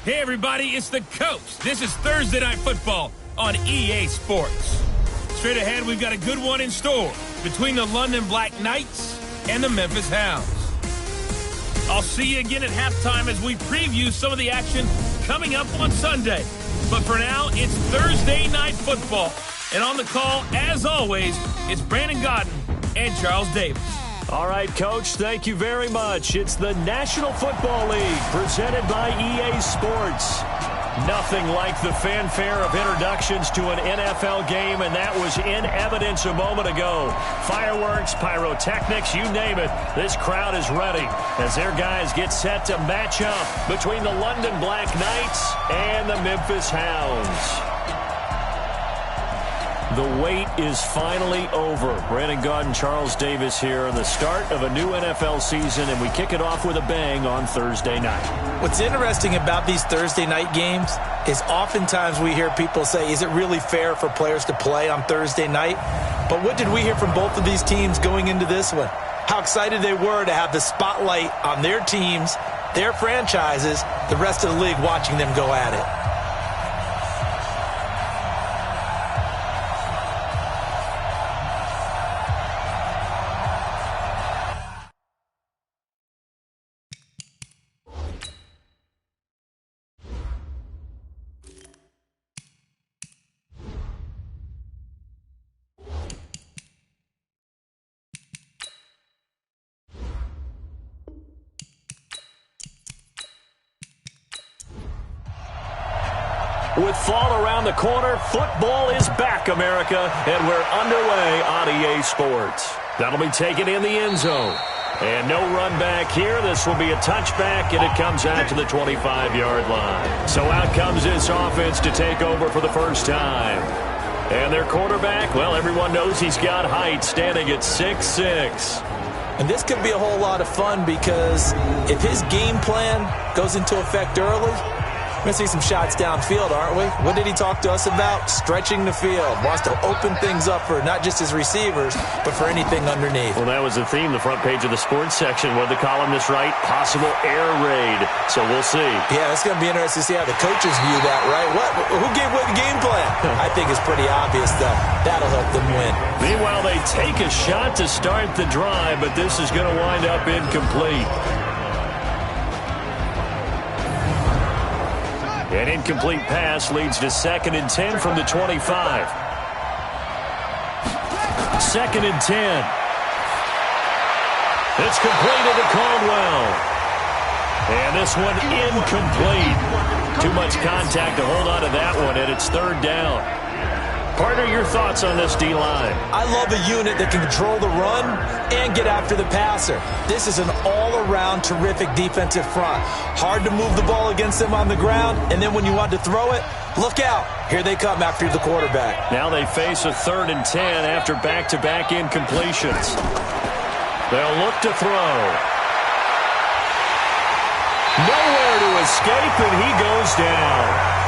Hey, everybody, it's the Coach. This is Thursday Night Football on EA Sports. Straight ahead, we've got a good one in store between the London Black Knights and the Memphis Hounds. I'll see you again at halftime as we preview some of the action coming up on Sunday. But for now, it's Thursday Night Football. And on the call, as always, it's Brandon Godden and Charles Davis. All right, Coach, thank you very much. It's the National Football League presented by EA Sports. Nothing like the fanfare of introductions to an NFL game, and that was in evidence a moment ago. Fireworks, pyrotechnics, you name it. This crowd is ready as their guys get set to match up between the London Black Knights and the Memphis Hounds. The wait is finally over. Brandon Godden, Charles Davis here on the start of a new NFL season, and we kick it off with a bang on Thursday night. What's interesting about these Thursday night games is oftentimes we hear people say, is it really fair for players to play on Thursday night? But what did we hear from both of these teams going into this one? How excited they were to have the spotlight on their teams, their franchises, the rest of the league watching them go at it. With fall around the corner, football is back, America, and we're underway on EA Sports. That'll be taken in the end zone. And no run back here. This will be a touchback, and it comes out to the 25-yard line. So out comes this offense to take over for the first time. And their quarterback, well, everyone knows he's got height, standing at 6'6". And this could be a whole lot of fun because if his game plan goes into effect early, we're going to see some shots downfield, aren't we? What did he talk to us about? Stretching the field. Wants to open things up for not just his receivers, but for anything underneath. Well, that was the theme, the front page of the sports section. What the columnist write? Possible air raid. So we'll see. Yeah, it's going to be interesting to see how the coaches view that, right? Who gave away the game plan? I think it's pretty obvious, though. That'll help them win. Meanwhile, they take a shot to start the drive, but this is going to wind up incomplete. An incomplete pass leads to 2nd and 10 from the 25. 2nd and 10. It's completed to Caldwell. And this one incomplete. Too much contact to hold on to that one, and it's 3rd down. Partner, your thoughts on this D-line? I love a unit that can control the run and get after the passer. This is an all-around terrific defensive front. Hard to move the ball against them on the ground, and then when you want to throw it, look out. Here they come after the quarterback. Now they face a 3rd and 10 after back-to-back incompletions. They'll look to throw. Nowhere to escape, and he goes down.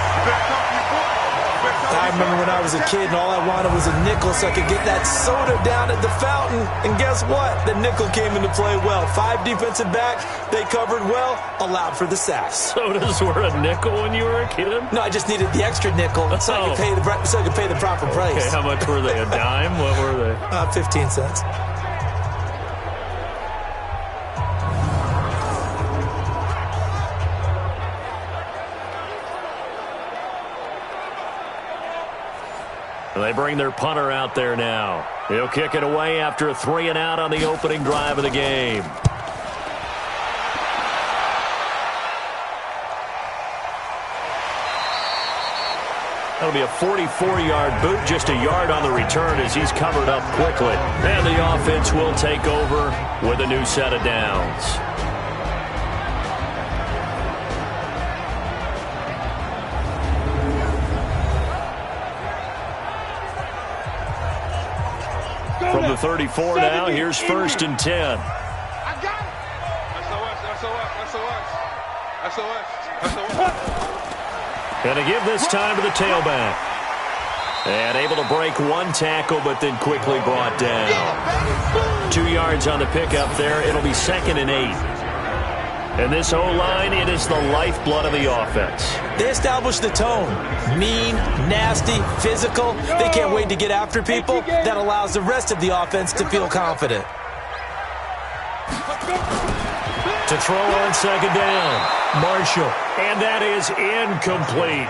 I remember when I was a kid and all I wanted was a nickel so I could get that soda down at the fountain. And guess what? The nickel came into play well. 5 defensive backs, they covered well, allowed for the sacks. Sodas were a nickel when you were a kid? No, I just needed the extra nickel so I could pay the proper price. Okay, how much were they? A dime? What were they? 15 cents. They bring their punter out there now. He'll kick it away after a 3-and-out on the opening drive of the game. That'll be a 44-yard boot, just a yard on the return as he's covered up quickly. And the offense will take over with a new set of downs. From the 34 now, here's 1st and 10. I got it. SOS. And to give this time to the tailback. And able to break one tackle, but then quickly brought down. 2 yards on the pickup there. It'll be 2nd and 8. And this O-line, it is the lifeblood of the offense. They establish the tone. Mean, nasty, physical. They can't wait to get after people. That allows the rest of the offense to feel confident. To throw on second down, Marshall. And that is incomplete.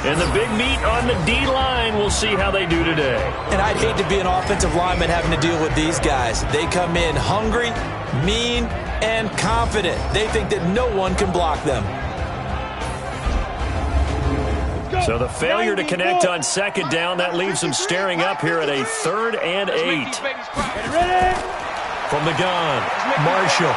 And the big meat on the D-line, we'll see how they do today. And I'd hate to be an offensive lineman having to deal with these guys. They come in hungry, mean, and confident. They think that no one can block them. So the failure to connect on second down, that leaves them staring up here at a 3rd and 8. From the gun, Marshall.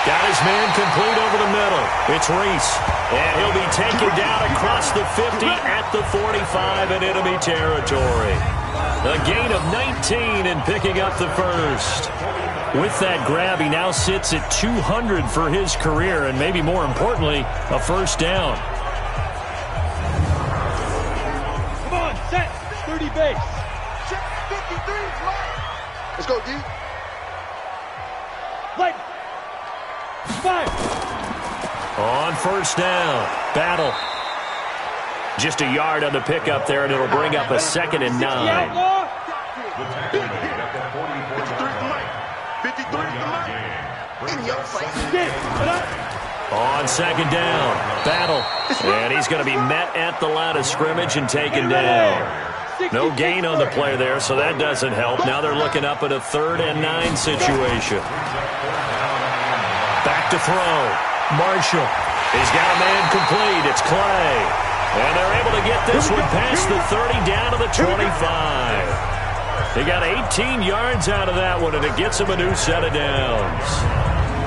Got his man complete over the middle. It's Reese. And he'll be taken down across the 50 at the 45 in enemy territory. A gain of 19 and picking up the first. With that grab, he now sits at 200 for his career, and maybe more importantly, a first down. Come on, set. 30 base. Check 53. Let's go, D. Light. Fire. On first down, Battle. Just a yard on the pickup there, and it'll bring up a 2nd and 9. 53. In your face. On second down, Battle. And he's going to be met at the line of scrimmage and taken down. No gain on the play there, so that doesn't help. Now they're looking up at a 3rd and 9 situation. Back to throw. Marshall. He's got a man complete. It's Clay. And they're able to get this one past the 30 down to the 25. They got 18 yards out of that one, and it gets them a new set of downs.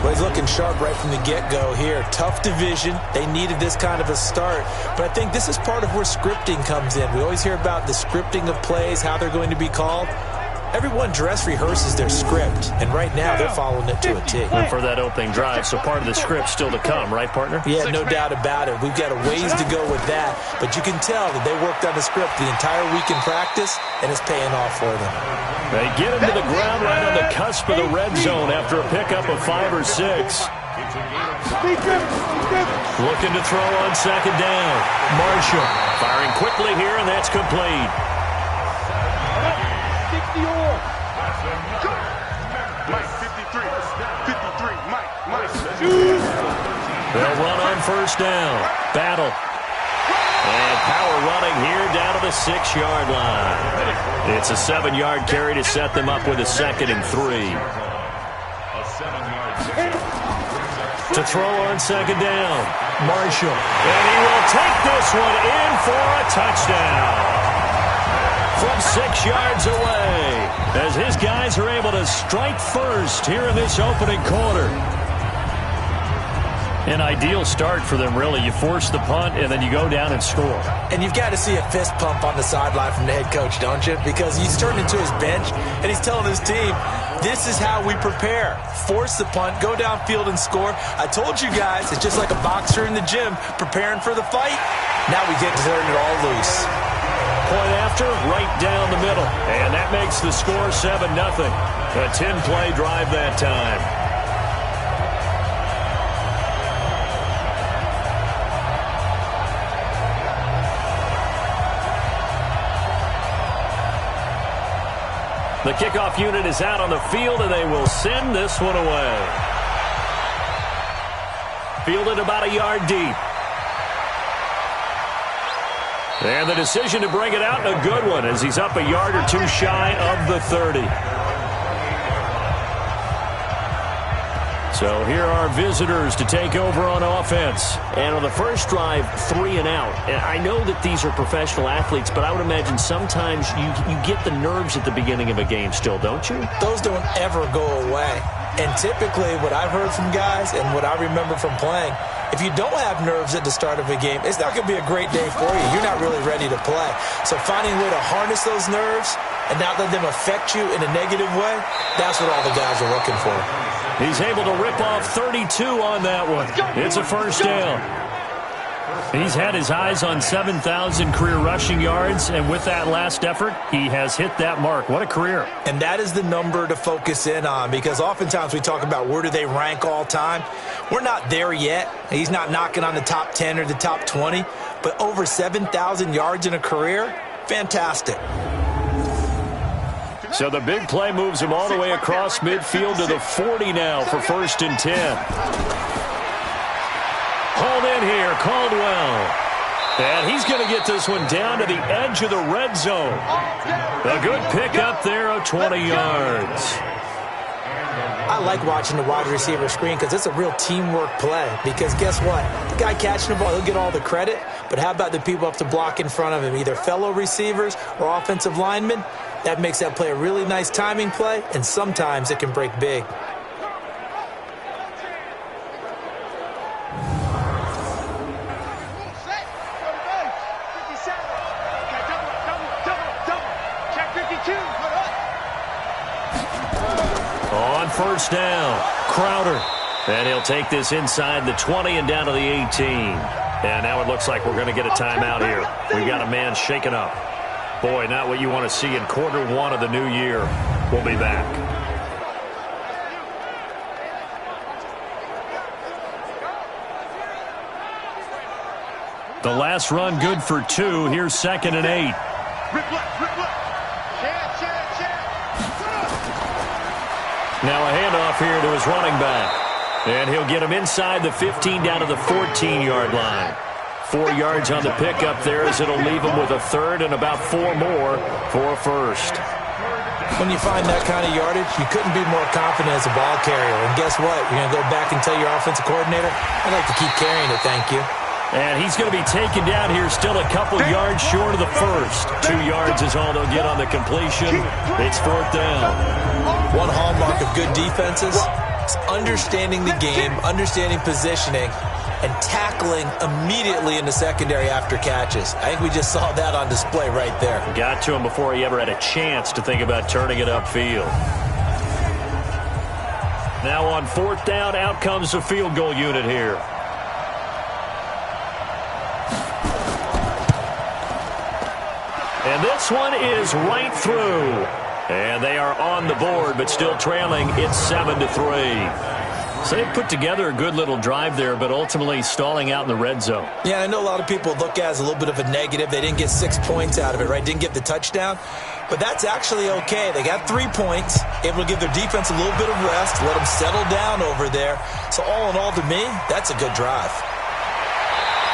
Well, he's looking sharp right from the get-go here. Tough division. They needed this kind of a start. But I think this is part of where scripting comes in. We always hear about the scripting of plays, how they're going to be called. Everyone dress rehearses their script, and right now they're following it to a T. And for that opening drive, so part of the script still to come, right, partner? Yeah, no doubt about it. We've got a ways to go with that, but you can tell that they worked on the script the entire week in practice, and it's paying off for them. They get him to the ground right on the cusp of the red zone after a pickup of 5 or 6. Looking to throw on second down. Marshall firing quickly here, and that's complete. 60 or. Mike, 53. 53. Mike. They'll run on first down. Battle. And power running here down to the 6-yard line. It's a 7-yard carry to set them up with a 2nd and 3. To throw on second down. Marshall. And he will take this one in for a touchdown. From 6 yards away, as his guys are able to strike first here in this opening quarter. An ideal start for them, really. You force the punt, and then you go down and score. And you've got to see a fist pump on the sideline from the head coach, don't you? Because he's turned into his bench, and he's telling his team, this is how we prepare. Force the punt, go downfield and score. I told you guys, it's just like a boxer in the gym preparing for the fight. Now we get to turn it all loose. Point after, right down the middle. And that makes the score 7-0. A 10-play drive that time. The kickoff unit is out on the field, and they will send this one away. Fielded about a yard deep. And the decision to bring it out, a good one, as he's up a yard or two shy of the 30. So here are visitors to take over on offense. And on the first drive, 3 and out. And I know that these are professional athletes, but I would imagine sometimes you get the nerves at the beginning of a game still, don't you? Those don't ever go away. And typically what I've heard from guys and what I remember from playing, if you don't have nerves at the start of a game, it's not going to be a great day for you. You're not really ready to play. So finding a way to harness those nerves and not let them affect you in a negative way, that's what all the guys are looking for. He's able to rip off 32 on that one. It's a first down. He's had his eyes on 7,000 career rushing yards, and with that last effort, he has hit that mark. What a career. And that is the number to focus in on, because oftentimes we talk about where do they rank all time. We're not there yet. He's not knocking on the top 10 or the top 20, but over 7,000 yards in a career, fantastic. So the big play moves him all the way across midfield to the 40 now for 1st and 10. Hauled in here, Caldwell. And he's going to get this one down to the edge of the red zone. A good pickup there of 20 yards. I like watching the wide receiver screen because it's a real teamwork play. Because guess what? The guy catching the ball, he'll get all the credit. But how about the people up to block in front of him, either fellow receivers or offensive linemen? That makes that play a really nice timing play, and sometimes it can break big. On 1st down, Crowder. And he'll take this inside the 20 and down to the 18. And now it looks like we're going to get a timeout here. We've got a man shaken up. Boy, not what you want to see in quarter one of the new year. We'll be back. The last run good for 2. Here's 2nd and 8. Now a handoff here to his running back. And he'll get him inside the 15 down to the 14-yard line. 4 yards on the pickup there as it'll leave him with a 3rd and about 4 more for a 1st. When you find that kind of yardage, you couldn't be more confident as a ball carrier. And guess what? You're going to go back and tell your offensive coordinator, I'd like to keep carrying it, thank you. And he's going to be taken down here still a couple yards short of the 1st. 2 yards is all they'll get on the completion. It's 4th down. One hallmark of good defenses is understanding the game, understanding positioning, and tackling immediately in the secondary after catches. I think we just saw that on display right there. Got to him before he ever had a chance to think about turning it upfield. Now on 4th down, out comes the field goal unit here. And this one is right through. And they are on the board, but still trailing. It's 7-3. So they put together a good little drive there, but ultimately stalling out in the red zone. Yeah, I know a lot of people look at it as a little bit of a negative. They didn't get 6 points out of it, right? Didn't get the touchdown. But that's actually okay. They got 3 points, able to give their defense a little bit of rest, let them settle down over there. So all in all, to me, that's a good drive.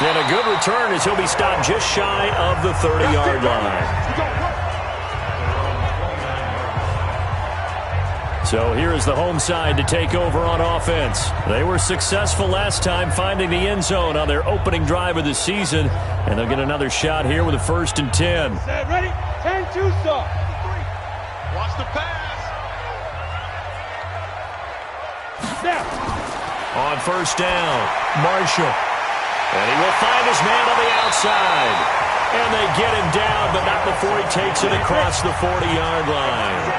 And a good return as he'll be stopped just shy of the 30-yard line. So here is the home side to take over on offense. They were successful last time finding the end zone on their opening drive of the season. And they'll get another shot here with a 1st and 10. Set, ready? 10-2 stop. Watch the pass. Snap. On 1st down, Marshall. And he will find his man on the outside. And they get him down, but not before he takes it across the 40-yard line.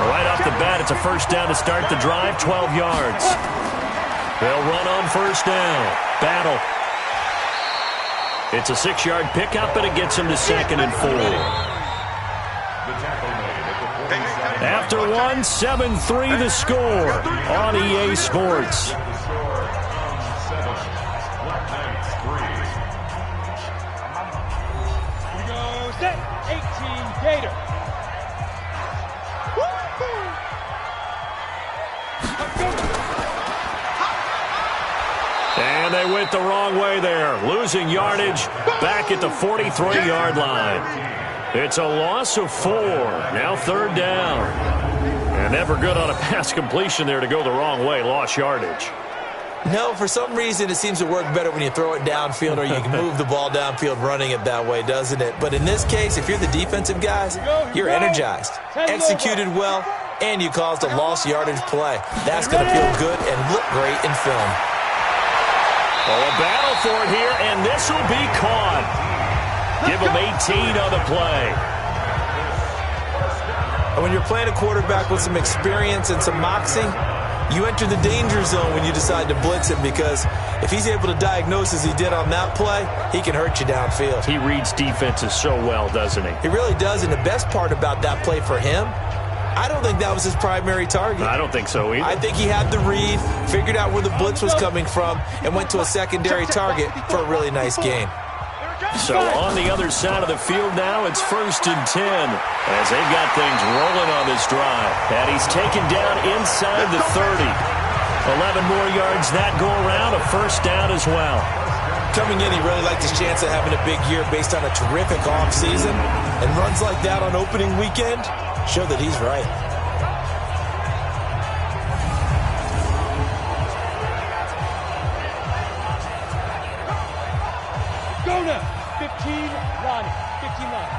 Right off the bat, it's a 1st down to start the drive, 12 yards. They'll run on 1st down. Battle. It's a 6-yard pickup, and it gets him to 2nd and 4. After 7-3 the score on EA Sports. We go set. 18 Gator. And they went the wrong way there, losing yardage back at the 43-yard line. It's a loss of 4, now 3rd down. And never good on a pass completion there to go the wrong way, lost yardage. No, for some reason it seems to work better when you throw it downfield or you can move the ball downfield running it that way, doesn't it? But in this case, if you're the defensive guys, you're energized, executed well, and you caused a lost yardage play. That's going to feel good and look great in film. Oh, a battle for it here, and this will be caught. Give him 18 on the play. And when you're playing a quarterback with some experience and some moxie, You enter the danger zone when you decide to blitz him, because if he's able to diagnose as he did on that play, he can hurt you downfield. He reads defenses so well, doesn't he? He really does, and the best part about that play for him, I don't think that was his primary target. I don't think so either. I think he had the read, figured out where the blitz was coming from, and went to a secondary target for a really nice gain. So on the other side of the field now, it's 1st and 10 as they've got things rolling on this drive. And he's taken down inside the 30. 11 more yards that go around, a first down as well. Coming in, he really liked his chance of having a big year based on a terrific offseason. And runs like that on opening weekend show that he's right. Go now. 15, Ronnie. 15 line.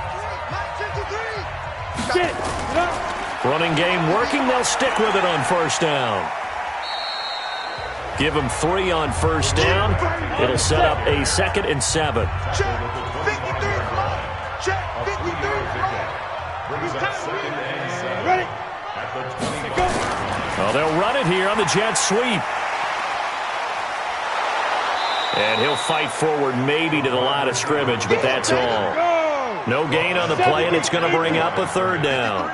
Get up. Running game working. They'll stick with it on first down. Give them 3 on first down. It'll set up a 2nd and 7. Check. 53 line. Check. 53 line. Ready. Go. Well, they'll run it here on the jet sweep. And he'll fight forward maybe to the line of scrimmage, but that's all. No gain on the play, and it's going to bring up a 3rd down.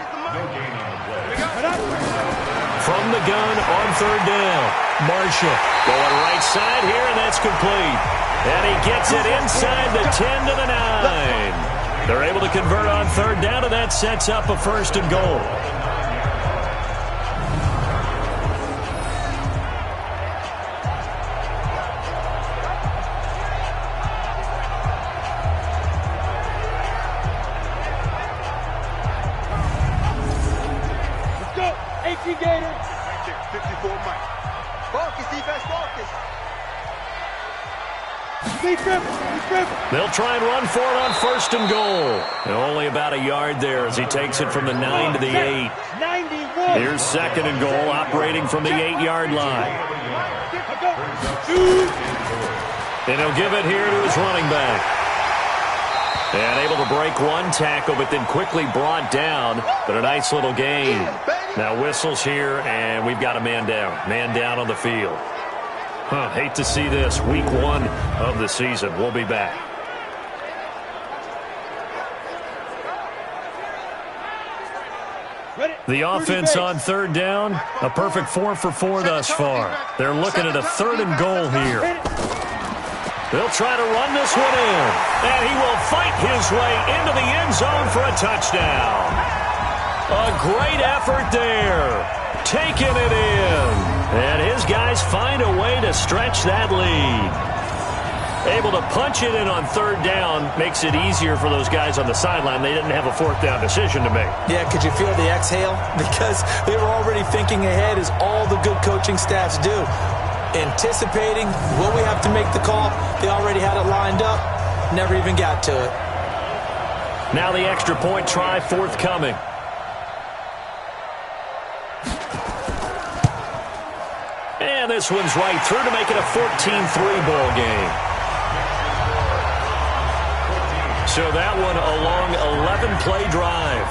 From the gun on 3rd down, Marshall going right side here, and that's complete. And he gets it inside the 10 to the 9. They're able to convert on 3rd down, and that sets up a 1st and goal. Let's go. 18 Gator. 54 Mike. Focus, defense, focus. They'll try and run for it on 1st and goal. And only about a yard there as he takes it from the 9 to the 8. 91. Here's 2nd and goal, operating from the 8-yard line. And he'll give it here to his running back. And able to break one tackle, but then quickly brought down. But a nice little gain. Now whistles here, and we've got a man down. Man down on the field. Hate to see this. Week 1 of the season. We'll be back. The offense on 3rd down, a perfect 4 for 4 thus far. They're looking at a 3rd and goal here. They'll try to run this one in, and he will fight his way into the end zone for a touchdown. A great effort there, taking it in, and his guys find a way to stretch that lead. Able to punch it in on 3rd down makes it easier for those guys on the sideline. They didn't have a 4th down decision to make. Yeah, could you feel the exhale? Because they were already thinking ahead, as all the good coaching staffs do. Anticipating, will we have to make the call? They already had it lined up, never even got to it. Now the extra point try forthcoming. And this one's right through to make it a 14-3 ball game. So that one a long 11-play drive.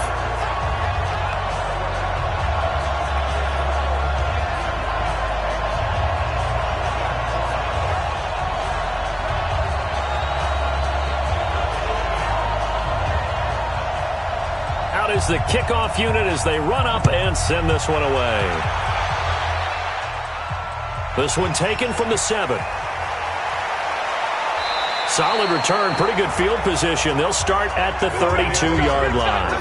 Out is the kickoff unit as they run up and send this one away. This one taken from the 7. Solid return, pretty good field position. They'll start at the 32-yard line.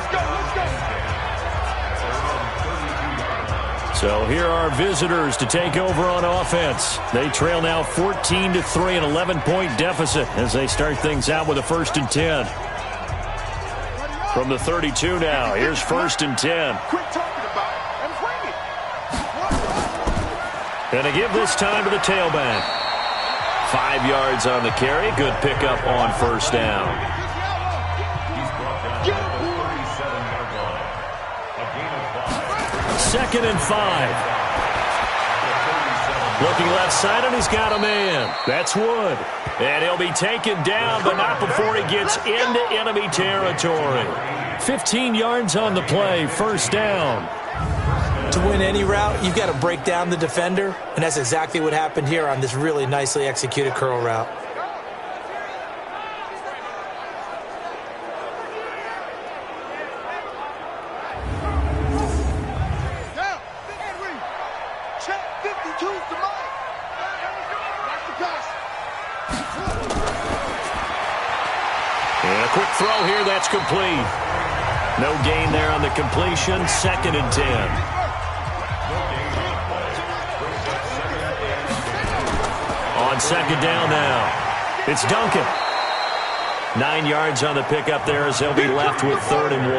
So here are visitors to take over on offense. They trail now 14-3, an 11-point deficit as they start things out with a 1st and 10. From the 32 now, here's 1st and 10. And to give this time to the tailback. 5 yards on the carry. Good pickup on 1st down. Second and 5. Looking left side, and he's got a man. That's Wood. And he'll be taken down, but not before he gets into enemy territory. 15 yards on the play, 1st down. to win any route, you've got to break down the defender, and that's exactly what happened here on this really nicely executed curl route. And a quick throw here, that's complete. No gain there on the completion, 2nd and 10. On 2nd down now, it's Duncan. 9 yards on the pickup there as they'll be left with 3rd and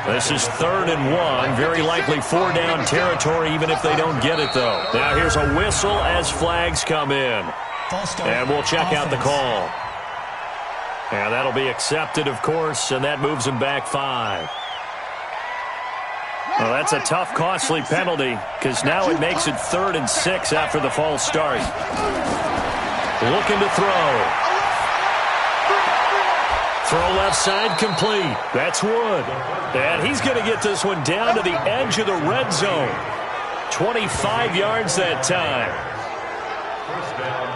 1. This is 3rd and 1, very likely 4-down territory even if they don't get it though. Now here's a whistle as flags come in. And we'll check out the call. And that'll be accepted, of course, and that moves them back 5. Well, that's a tough, costly penalty because now it makes it 3rd and 6 after the false start. Looking to throw. Throw left side complete. That's Wood. And he's going to get this one down to the edge of the red zone. 25 yards that time. First down.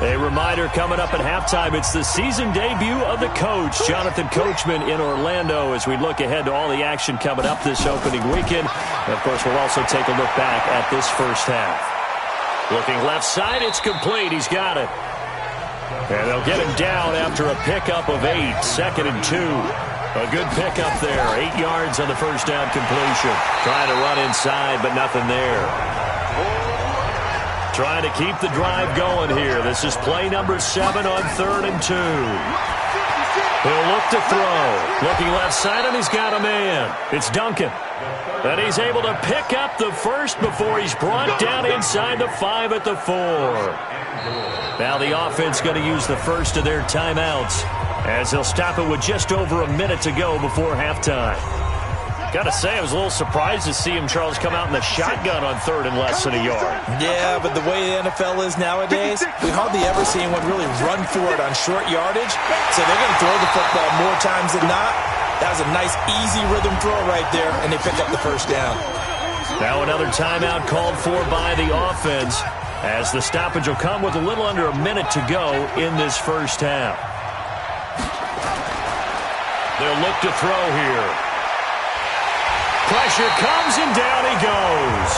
A reminder coming up at halftime, it's the season debut of the coach, Jonathan Coachman in Orlando, as we look ahead to all the action coming up this opening weekend. And of course, we'll also take a look back at this first half. Looking left side, it's complete. He's got it. And they'll get him down after a pickup of 8, 2nd and 2. A good pickup there, 8 yards on the first down completion. Trying to run inside, but nothing there. Trying to keep the drive going here. This is play number 7 on 3rd and 2. He'll look to throw. Looking left side, and he's got a man. It's Duncan. And he's able to pick up the first before he's brought down inside the 5 at the 4. Now the offense going to use the first of their timeouts as they'll stop it with just over a minute to go before halftime. Got to say, I was a little surprised to see him, Charles, come out in the shotgun on 3rd and less than a yard. Yeah, but the way the NFL is nowadays, we hardly ever see anyone really run for it on short yardage. So they're going to throw the football more times than not. That was a nice, easy rhythm throw right there, and they pick up the first down. Now another timeout called for by the offense as the stoppage will come with a little under a minute to go in this first half. They'll look to throw here. Pressure comes, and down he goes.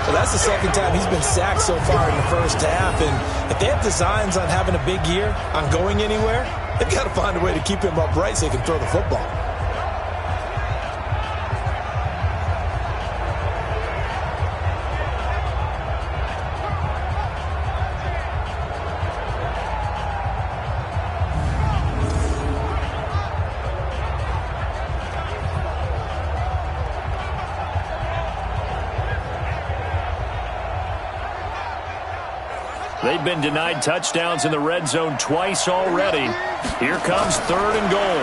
So that's the second time he's been sacked so far in the first half. And if they have designs on having a big year, on going anywhere, they've got to find a way to keep him upright so he can throw the football. They've been denied touchdowns in the red zone twice already. Here comes 3rd and goal.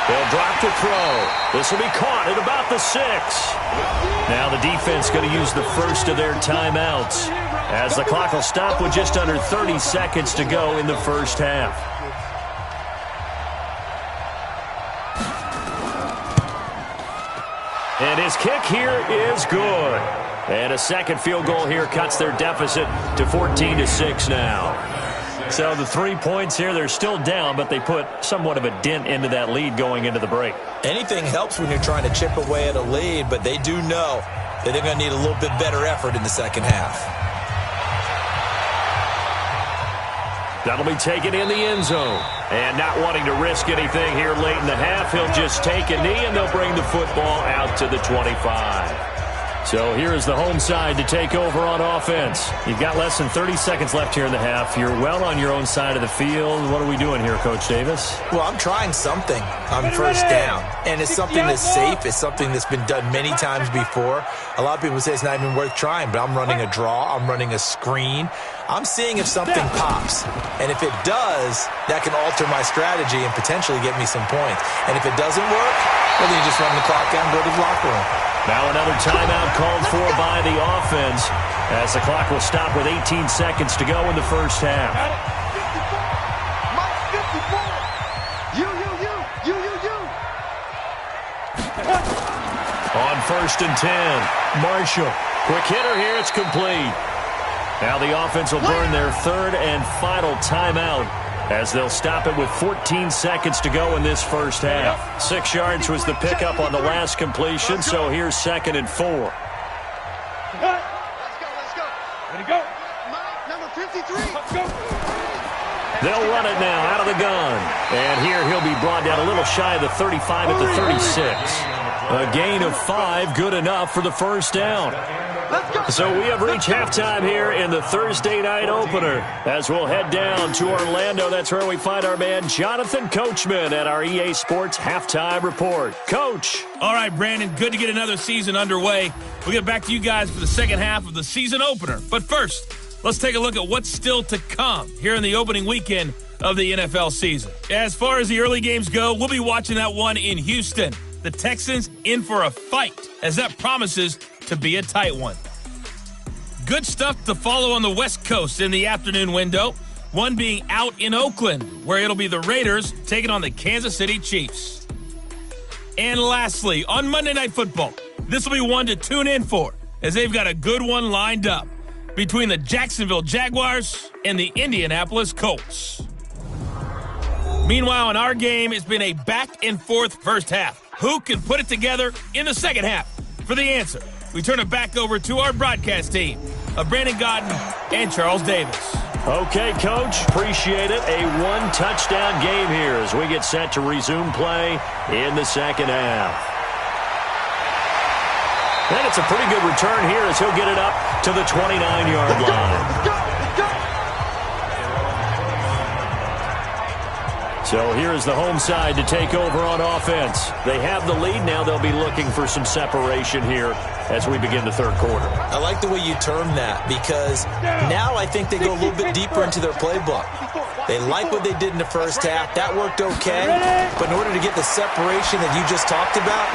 They'll drop to throw. This will be caught at about the 6. Now the defense going to use the first of their timeouts as the clock will stop with just under 30 seconds to go in the first half. And his kick here is good. And a second field goal here cuts their deficit to 14-6 now. So the 3 points here, they're still down, but they put somewhat of a dent into that lead going into the break. Anything helps when you're trying to chip away at a lead, but they do know that they're going to need a little bit better effort in the second half. That'll be taken in the end zone. And not wanting to risk anything here late in the half, he'll just take a knee, and they'll bring the football out to the 25. So here is the home side to take over on offense. You've got less than 30 seconds left here in the half. You're well on your own side of the field. What are we doing here, Coach Davis? Well, I'm trying something on first down. And it's something that's safe. It's something that's been done many times before. A lot of people say it's not even worth trying, but I'm running a draw. I'm running a screen. I'm seeing if something pops. And if it does, that can alter my strategy and potentially get me some points. And if it doesn't work, well, then you just run the clock out and go to the locker room. Now another timeout called for by the offense as the clock will stop with 18 seconds to go in the first half. On 1st and 10, Marshall. Quick hitter here, it's complete. Now the offense will burn their third and final timeout as they'll stop it with 14 seconds to go in this first half. 6 yards was the pickup on the last completion, so here's 2nd and 4. Let's go. Ready to go. Number 53. Let's go. They'll run it now out of the gun. And here he'll be brought down a little shy of the 35 at the 36. A gain of 5, good enough for the first down. So we have reached halftime here in the Thursday night opener. As we'll head down to Orlando, that's where we find our man Jonathan Coachman at our EA Sports Halftime Report. Coach. All right, Brandon, good to get another season underway. We'll get back to you guys for the second half of the season opener. But first, let's take a look at what's still to come here in the opening weekend of the NFL season. As far as the early games go, we'll be watching that one in Houston. The Texans in for a fight, as that promises to be a tight one. Good stuff to follow on the West Coast in the afternoon window, one being out in Oakland, where it'll be the Raiders taking on the Kansas City Chiefs. And lastly, on Monday Night Football, this will be one to tune in for, as they've got a good one lined up between the Jacksonville Jaguars and the Indianapolis Colts. Meanwhile, in our game, it's been a back-and-forth first half. Who can put it together in the second half? For the answer, we turn it back over to our broadcast team of Brandon Godden and Charles Davis. Okay, Coach, appreciate it. A one-touchdown game here as we get set to resume play in the second half. And it's a pretty good return here as he'll get it up to the 29-yard line. So here's the home side to take over on offense. They have the lead. Now they'll be looking for some separation here as we begin the third quarter. I like the way you term that because now I think they go a little bit deeper into their playbook. They like what they did in the first half. That worked okay. But in order to get the separation that you just talked about,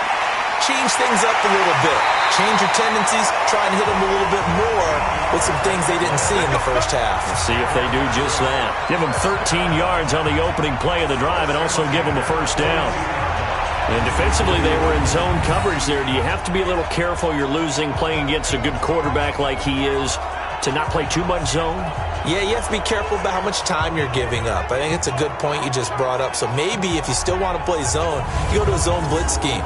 change things up a little bit. Change your tendencies. Try and hit them a little bit more with some things they didn't see in the first half. Let's see if they do just that. Give them 13 yards on the opening play of the drive and also give them a first down. And defensively, they were in zone coverage there. Do you have to be a little careful you're losing playing against a good quarterback like he is to not play too much zone? Yeah, you have to be careful about how much time you're giving up. I think it's a good point you just brought up. So maybe if you still want to play zone, you go to a zone blitz scheme.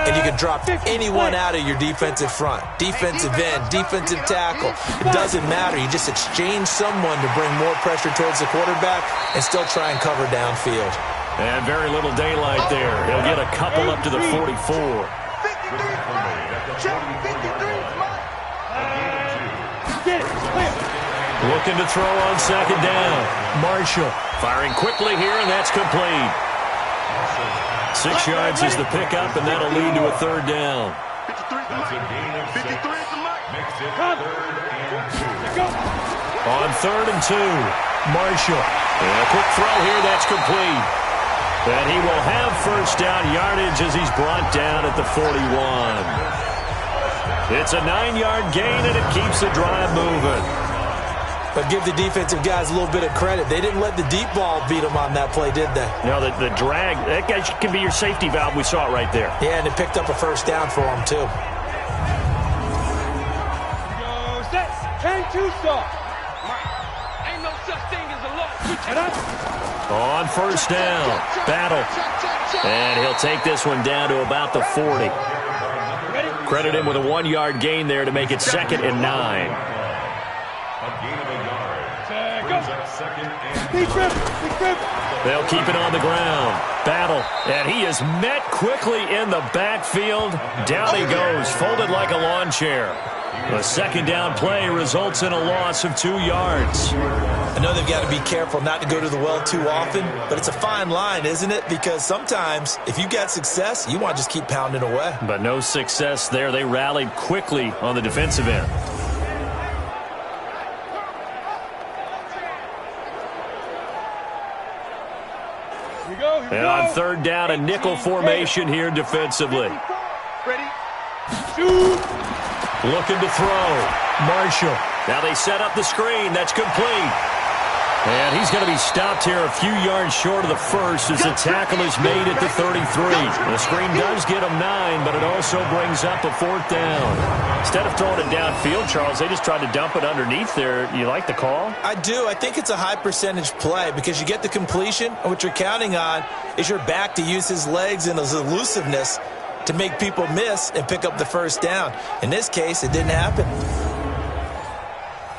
And you can drop anyone out of your defensive front. Defensive end, defensive tackle. It doesn't matter. You just exchange someone to bring more pressure towards the quarterback and still try and cover downfield. And very little daylight there. He'll get a couple up to the 44. Looking to throw on second down. Marshall firing quickly here, and that's complete. 6 yards is the pickup, and that'll lead to a third down. On 3rd and 2, Marshall. And a quick throw here, that's complete. And he will have first down yardage as he's brought down at the 41. It's a 9-yard gain, and it keeps the drive moving. But give the defensive guys a little bit of credit. They didn't let the deep ball beat them on that play, did they? No, the drag, that guy can be your safety valve. We saw it right there. Yeah, and it picked up a first down for them, too. Go set. 10-2 start. Ain't no such thing as a loss. On first down, Battle. And he'll take this one down to about the 40. Credit him with a 1-yard gain there to make it 2nd and 9. They'll keep it on the ground. Battle. And he is met quickly in the backfield. Down he goes, folded like a lawn chair. The second down play results in a loss of 2 yards. I know they've got to be careful not to go to the well too often, but it's a fine line, isn't it? Because sometimes if you got success, you want to just keep pounding away. But no success there. They rallied quickly on the defensive end. And on third down, a nickel formation here defensively. Ready? Shoot! Looking to throw. Marshall. Now they set up the screen. That's complete. And he's going to be stopped here a few yards short of the first as the tackle is made at the 33. The screen does get him 9, but it also brings up a fourth down. Instead of throwing it downfield, Charles, they just tried to dump it underneath there. You like the call? I do. I think it's a high percentage play because you get the completion, and what you're counting on is your back to use his legs and his elusiveness to make people miss and pick up the first down. In this case, it didn't happen.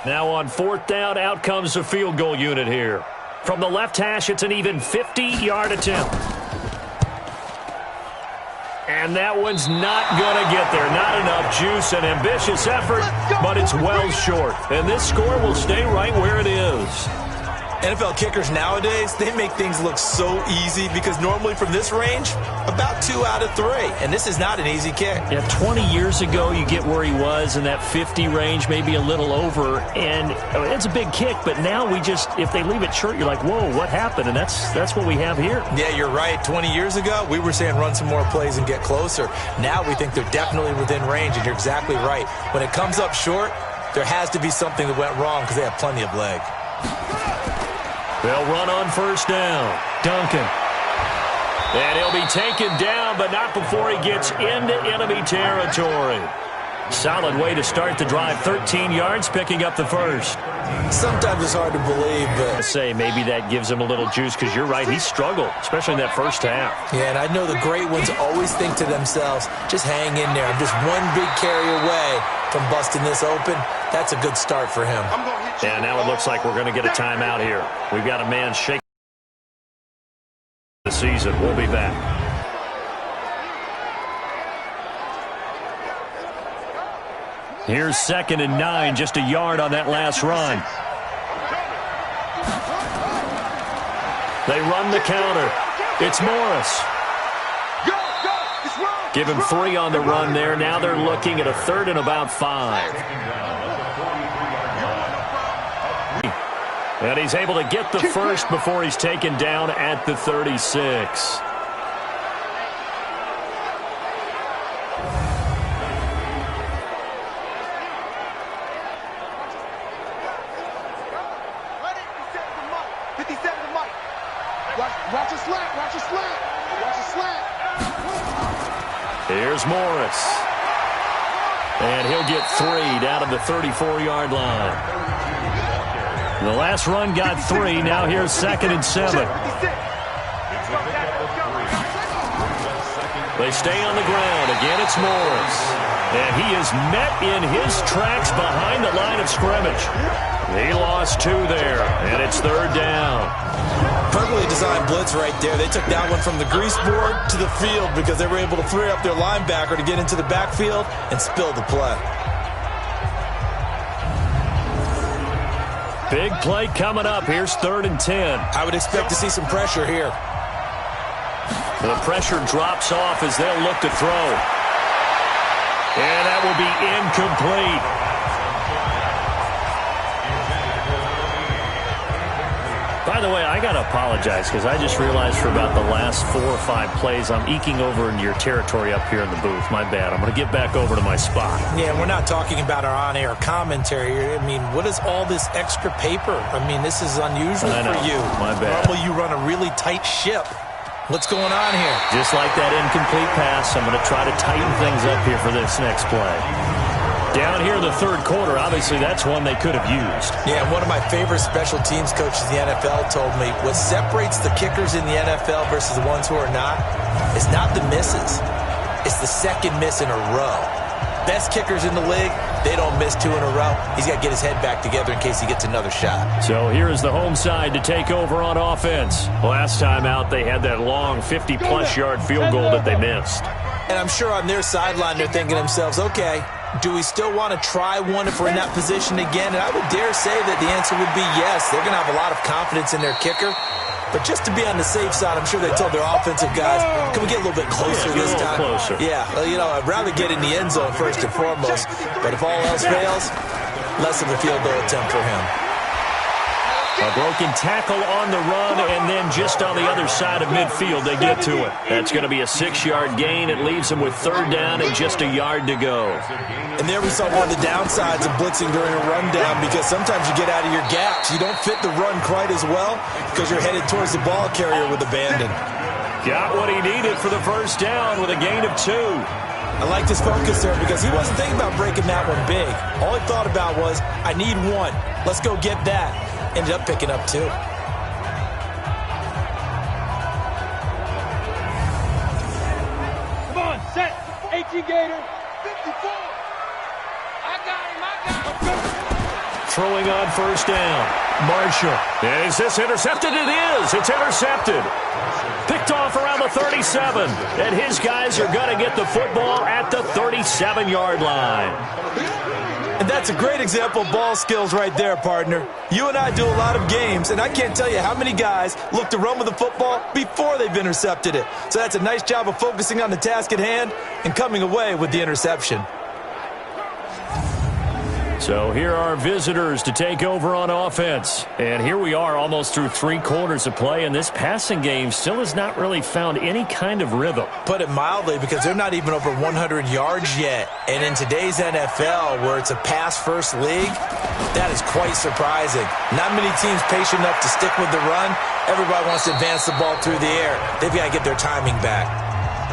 Now on fourth down, out comes the field goal unit here. From the left hash, it's an even 50-yard attempt. And that one's not going to get there. Not enough juice, an ambitious effort, but it's well short. And this score will stay right where it is. NFL kickers nowadays, they make things look so easy because normally from this range, about 2 out of 3. And this is not an easy kick. Yeah, 20 years ago, you get where he was in that 50 range, maybe a little over. And it's a big kick, but now we just, if they leave it short, you're like, whoa, what happened? And that's what we have here. Yeah, you're right. 20 years ago, we were saying run some more plays and get closer. Now we think they're definitely within range, and you're exactly right. When it comes up short, there has to be something that went wrong because they have plenty of leg. They'll run on first down. Duncan. And he'll be taken down, but not before he gets into enemy territory. Solid way to start the drive. 13 yards, picking up the first. Sometimes it's hard to believe, but... I say maybe that gives him a little juice, because you're right, he struggled, especially in that first half. Yeah, and I know the great ones always think to themselves, just hang in there. I'm just one big carry away from busting this open. That's a good start for him. And now it looks like we're going to get a timeout here. We've got a man shaking the season. We'll be back. Here's 2nd and 9, just a yard on that last run. They run the counter. It's Morris. Give him 3 on the run there. Now they're looking at a 3rd and about 5. And he's able to get the first before he's taken down at the 36. Watch a slant, watch a slant, watch a slant. Here's Morris. And he'll get 3 down to the 34-yard line. The last run got 3. Now here's 2nd and 7. They stay on the ground. Again, it's Morris. And he is met in his tracks behind the line of scrimmage. He lost 2 there, and it's 3rd down. Perfectly designed blitz right there. They took that one from the grease board to the field because they were able to free up their linebacker to get into the backfield and spill the play. Big play coming up. Here's 3rd and 10. I would expect to see some pressure here. The pressure drops off as they'll look to throw. And that will be incomplete. By the way, I got to apologize because I just realized for about the last 4 or 5 plays, I'm eking over into your territory up here in the booth. My bad. I'm going to get back over to my spot. Yeah, we're not talking about our on-air commentary. I mean, what is all this extra paper? I mean, this is unusual for you. My bad. Normally you run a really tight ship. What's going on here? Just like that incomplete pass, I'm going to try to tighten things up here for this next play. Down here in the 3rd quarter, obviously that's one they could have used. Yeah, one of my favorite special teams coaches in the NFL told me what separates the kickers in the NFL versus the ones who are not is not the misses. It's the 2nd miss in a row. Best kickers in the league, they don't miss 2 in a row. He's got to get his head back together in case he gets another shot. So here is the home side to take over on offense. Last time out, they had that long 50-plus yard field goal that they missed. And I'm sure on their sideline they're thinking to themselves, okay, do we still want to try one if we're in that position again? And I would dare say that the answer would be yes. They're going to have a lot of confidence in their kicker. But just to be on the safe side, I'm sure they told their offensive guys, can we get a little bit closer this time? Closer. Yeah, well, you know, I'd rather get in the end zone first and foremost. But if all else fails, less of a field goal attempt for him. A broken tackle on the run, and then just on the other side of midfield, they get to it. That's going to be a 6-yard gain. It leaves them with 3rd down and just a yard to go. And there we saw one of the downsides of blitzing during a rundown, because sometimes you get out of your gaps. You don't fit the run quite as well because you're headed towards the ball carrier with abandon. Got what he needed for the 1st down with a gain of 2. I like his focus there because he wasn't thinking about breaking that one big. All he thought about was, I need 1. Let's go get that. Ended up picking up 2. Come on, set. 18 Gator. 54. I got him. Throwing on 1st down. Marshall. Is this intercepted? It is. It's intercepted. Picked off around the 37. And his guys are going to get the football at the 37-yard line. And that's a great example of ball skills right there, partner. You and I do a lot of games, and I can't tell you how many guys look to run with the football before they've intercepted it. So that's a nice job of focusing on the task at hand and coming away with the interception. So here are visitors to take over on offense. And here we are almost through 3 quarters of play, and this passing game still has not really found any kind of rhythm. Put it mildly, because they're not even over 100 yards yet. And in today's NFL, where it's a pass-first league, that is quite surprising. Not many teams patient enough to stick with the run. Everybody wants to advance the ball through the air. They've got to get their timing back.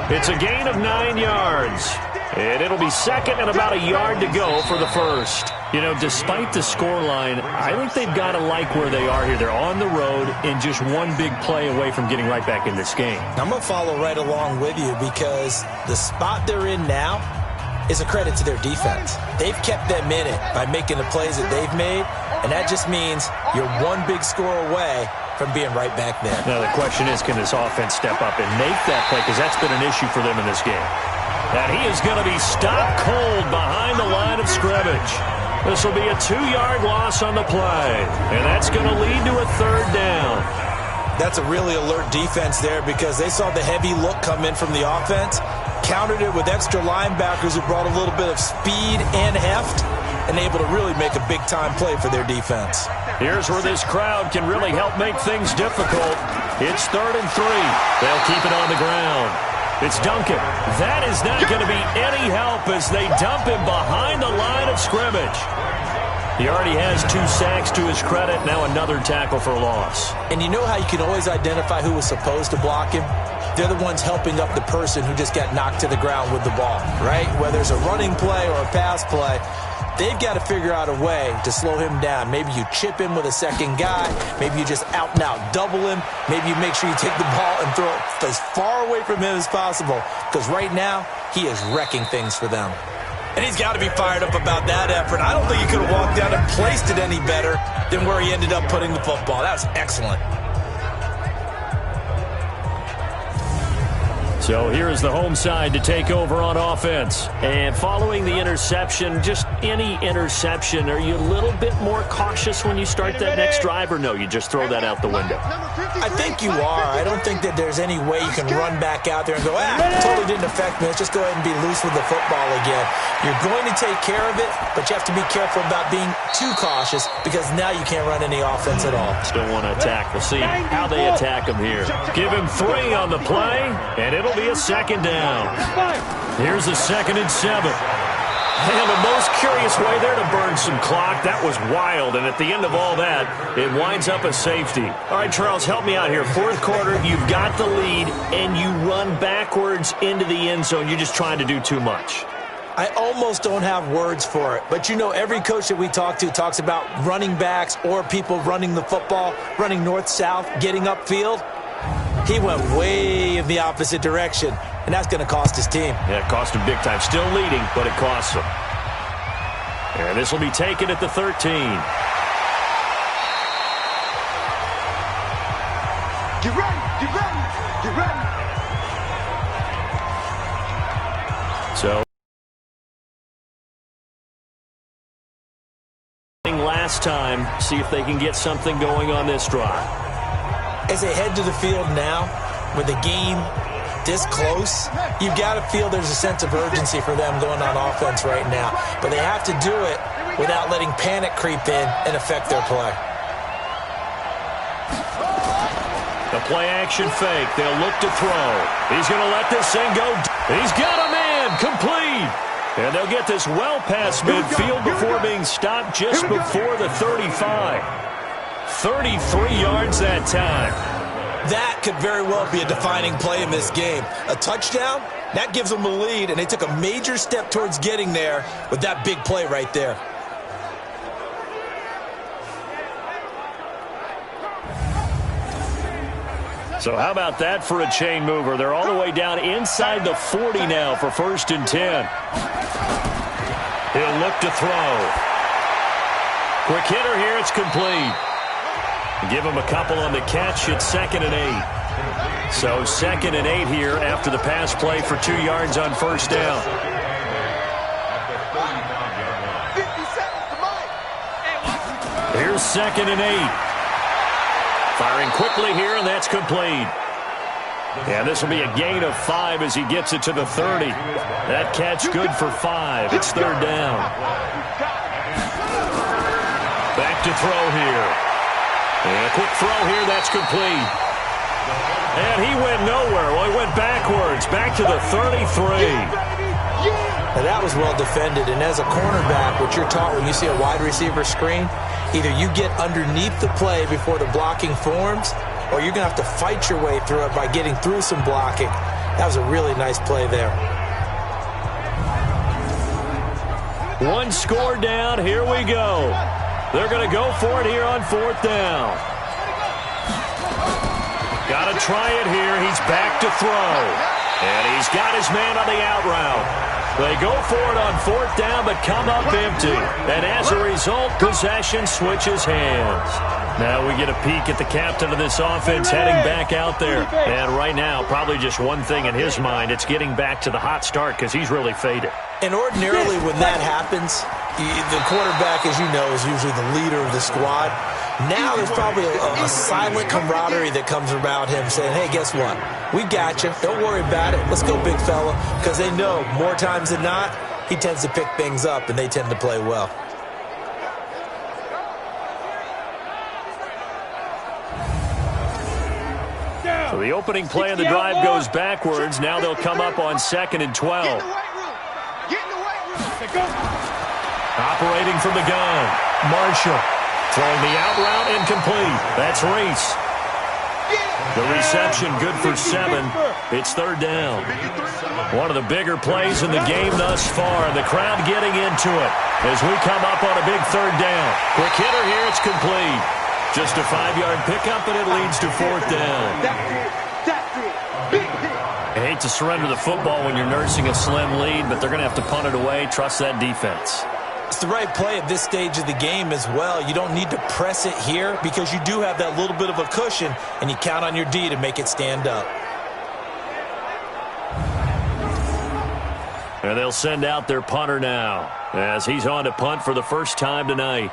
It's a gain of 9 yards. And it'll be 2nd and about a yard to go for the 1st. You know, despite the scoreline, I think they've got to like where they are here. They're on the road and just one big play away from getting right back in this game. I'm going to follow right along with you, because the spot they're in now is a credit to their defense. They've kept them in it by making the plays that they've made, and that just means you're one big score away from being right back there. Now the question is, can this offense step up and make that play? Because that's been an issue for them in this game. And he is going to be stopped cold behind the line of scrimmage. This will be a 2-yard loss on the play. And that's going to lead to a 3rd down. That's a really alert defense there, because they saw the heavy look come in from the offense, countered it with extra linebackers who brought a little bit of speed and heft, and able to really make a big-time play for their defense. Here's where this crowd can really help make things difficult. It's 3rd and 3. They'll keep it on the ground. It's Duncan. That is not going to be any help as they dump him behind the line of scrimmage. He already has 2 sacks to his credit. Now another tackle for loss. And you know how you can always identify who was supposed to block him? They're the ones helping up the person who just got knocked to the ground with the ball, right? Whether it's a running play or a pass play, they've got to figure out a way to slow him down. Maybe you chip him with a second guy. Maybe you just out-and-out double him. Maybe you make sure you take the ball and throw it as far away from him as possible, because right now he is wrecking things for them. And he's got to be fired up about that effort. I don't think he could have walked down and placed it any better than where he ended up putting the football. That was excellent. So here is the home side to take over on offense. And following the interception, just any interception, are you a little bit more cautious when you start that next drive, or no, you just throw that out the window? I think you are. I don't think that there's any way you can run back out there and go, totally didn't affect me. Let's just go ahead and be loose with the football again. You're going to take care of it, but you have to be careful about being too cautious, because now you can't run any offense at all. Still want to attack. We'll see how they attack him here. Give him 3 on the play, and it'll be a 2nd down. Here's a 2nd and 7. And the most curious way there to burn some clock. That was wild, and at the end of all that, it winds up a safety. All right, Charles, help me out here. 4th quarter, you've got the lead, and you run backwards into the end zone. You're just trying to do too much. I almost don't have words for it. But, you know, every coach that we talk to talks about running backs or people running the football, running north-south, getting upfield. He went way in the opposite direction, and that's going to cost his team. Yeah, it cost him big time. Still leading, but it costs him. And this will be taken at the 13. Get ready, get ready, get ready. So, last time, see if they can get something going on this drive. As they head to the field now, with the game this close, you've got to feel there's a sense of urgency for them going on offense right now. But they have to do it without letting panic creep in and affect their play. The play-action fake. They'll look to throw. He's going to let this thing go. He's got a man. Complete. And they'll get this well past midfield before being stopped just before the 35. 33 yards that time. That could very well be a defining play in this game. A touchdown, that gives them a lead, and they took a major step towards getting there with that big play right there. So how about that for a chain mover? They're all the way down inside the 40 now for 1st and 10. He'll look to throw. Quick hitter here, it's complete. Give him a couple on the catch. It's 2nd and 8. So 2nd and 8 here after the pass play for 2 yards on 1st down. Here's 2nd and 8. Firing quickly here, and that's complete. And this will be a gain of 5 as he gets it to the 30. That catch good for 5. It's 3rd down. Back to throw here. And a quick throw here, that's complete. And he went nowhere. Well, he went backwards, back to the 33. Now that was well defended, and as a cornerback, what you're taught when you see a wide receiver screen, either you get underneath the play before the blocking forms, or you're going to have to fight your way through it by getting through some blocking. That was a really nice play there. One score down, here we go. They're going to go for it here on 4th down. Got to try it here. He's back to throw. And he's got his man on the out route. They go for it on 4th down, but come up empty. And as a result, possession switches hands. Now we get a peek at the captain of this offense heading back out there. And right now, probably just one thing in his mind. It's getting back to the hot start because he's really faded. And ordinarily when that happens, the quarterback, as you know, is usually the leader of the squad. Now there's probably a silent camaraderie that comes about him saying, hey, guess what? We got you. Don't worry about it. Let's go, big fella. Because they know more times than not, he tends to pick things up, and they tend to play well. So the opening play of the drive goes backwards. Now they'll come up on 2nd and 12. Operating from the gun, Marshall. Throwing the out route incomplete. That's Reese. The reception good for 7. It's 3rd down. One of the bigger plays in the game thus far. And the crowd getting into it as we come up on a big 3rd down. Quick hitter here. It's complete. Just a 5-yard pickup, and it leads to 4th down. I hate to surrender the football when you're nursing a slim lead, but they're going to have to punt it away. Trust that defense. It's the right play at this stage of the game as well. You don't need to press it here because you do have that little bit of a cushion, and you count on your D to make it stand up. And they'll send out their punter now as he's on to punt for the first time tonight.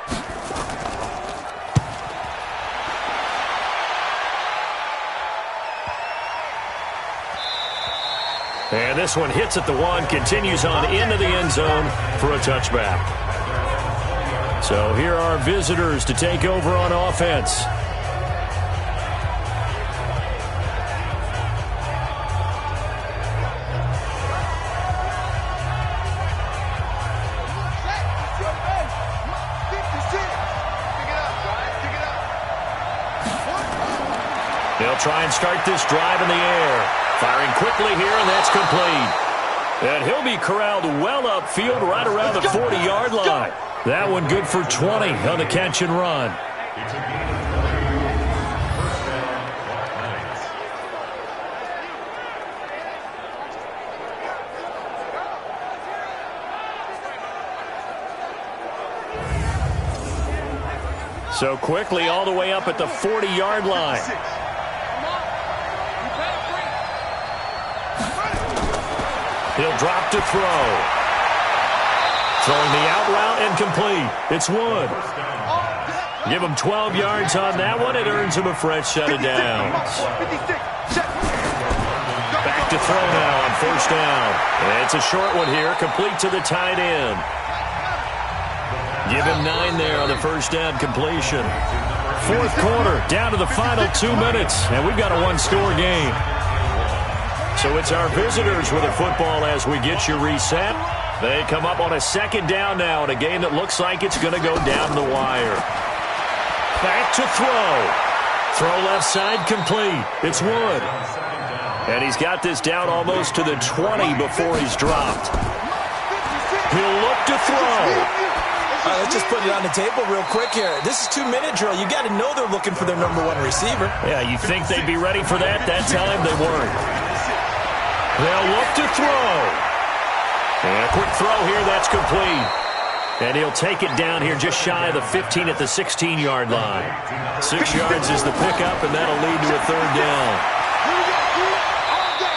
And this one hits at the 1, continues on into the end zone for a touchback. So here are visitors to take over on offense. They'll try and start this drive in the air. Firing quickly here, and that's complete. And he'll be corralled well upfield right around the 40-yard line. That one good for 20 on the catch and run. So quickly all the way up at the 40-yard line. He'll drop to throw. Throwing the out route and complete. It's Wood. Give him 12 yards on that one. It earns him a fresh set of downs. Back to throw now on 1st down. It's a short one here, complete to the tight end. Give him 9 there on the 1st down completion. fourth quarter, down to the final 2 minutes, and we've got a one-score game. So it's our visitors with the football as we get you reset. They come up on a second down now in a game that looks like it's going to go down the wire. Back to throw. Throw left side complete. It's Wood. And he's got this down almost to the 20 before he's dropped. He'll look to throw. Let's just put it on the table real quick here. This is 2-minute drill. You got to know they're looking for their number one receiver. Yeah, you think they'd be ready for that? That time they weren't. They'll look to throw. And a quick throw here, that's complete. And he'll take it down here just shy of the 15 at the 16-yard line. 6 yards is the pickup, and that'll lead to a third down.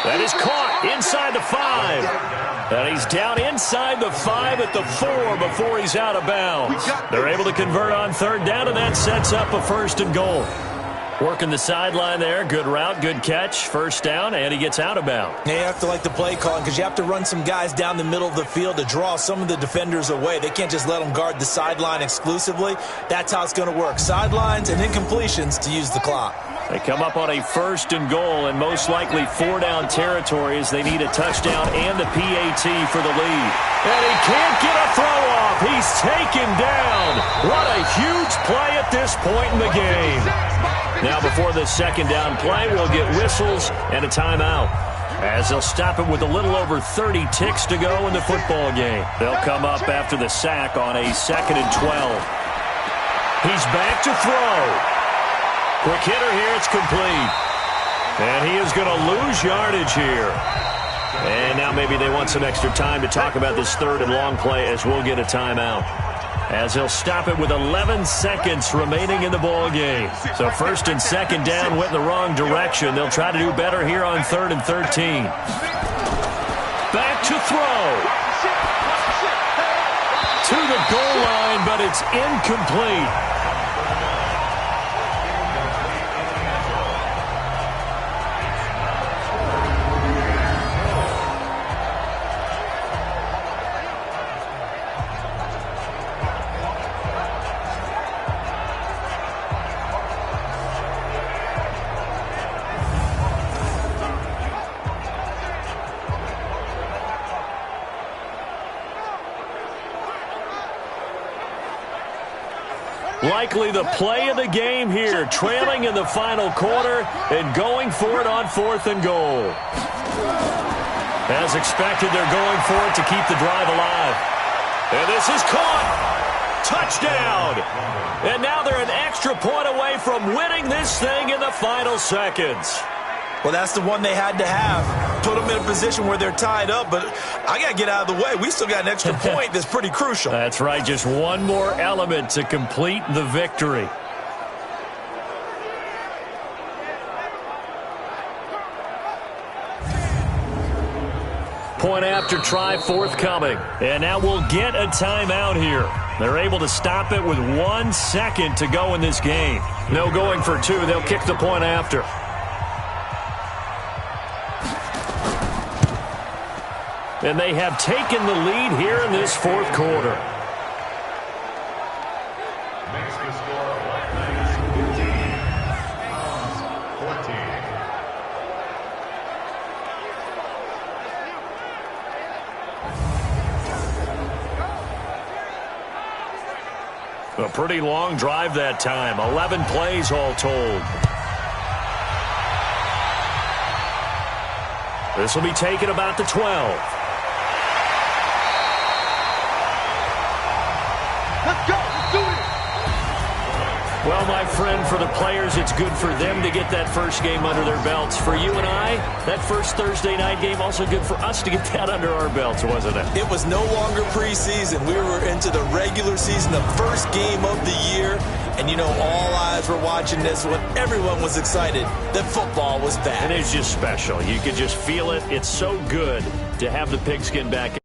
That is caught inside the 5. And he's down inside the 5 at the 4 before he's out of bounds. They're able to convert on third down, and that sets up a first and goal. Working the sideline there. Good route, good catch. First down, and he gets out of bounds. Yeah, you have to like the play calling because you have to run some guys down the middle of the field to draw some of the defenders away. They can't just let them guard the sideline exclusively. That's how it's going to work. Sidelines and incompletions to use the clock. They come up on a first and goal and most likely 4-down territory as they need a touchdown and the PAT for the lead. And he can't get a throw off. He's taken down. What a huge play at this point in the game. Now before the second down play, we'll get whistles and a timeout, as they'll stop it with a little over 30 ticks to go in the football game. They'll come up after the sack on a 2nd and 12. He's back to throw. Quick hitter here, it's complete. And he is going to lose yardage here. And now maybe they want some extra time to talk about this third and long play as we'll get a timeout, as they'll stop it with 11 seconds remaining in the ball game. So first and second down went in the wrong direction. They'll try to do better here on 3rd and 13. Back to throw. To the goal line, but it's incomplete. Likely the play of the game here, trailing in the final quarter and going for it on 4th and goal. As expected, they're going for it to keep the drive alive. And this is caught. Touchdown. And now they're an extra point away from winning this thing in the final seconds. Well, that's the one they had to have. Put them in a position where they're tied up, but I got to get out of the way. We still got an extra point that's pretty crucial. That's right. Just one more element to complete the victory. Point after try forthcoming. And now we'll get a timeout here. They're able to stop it with 1 second to go in this game. No going for 2. They'll kick the point after. And they have taken the lead here in this 4th quarter. Makes the score 14. A pretty long drive that time. 11 plays all told. This will be taken about the 12. Let's go. Let's do it. Well, my friend, for the players, it's good for them to get that first game under their belts. For you and I, that first Thursday night game, also good for us to get that under our belts, wasn't it? It was no longer preseason. We were into the regular season, the first game of the year. And, you know, all eyes were watching this one. Everyone was excited that football was back. And it's just special. You could just feel it. It's so good to have the pigskin back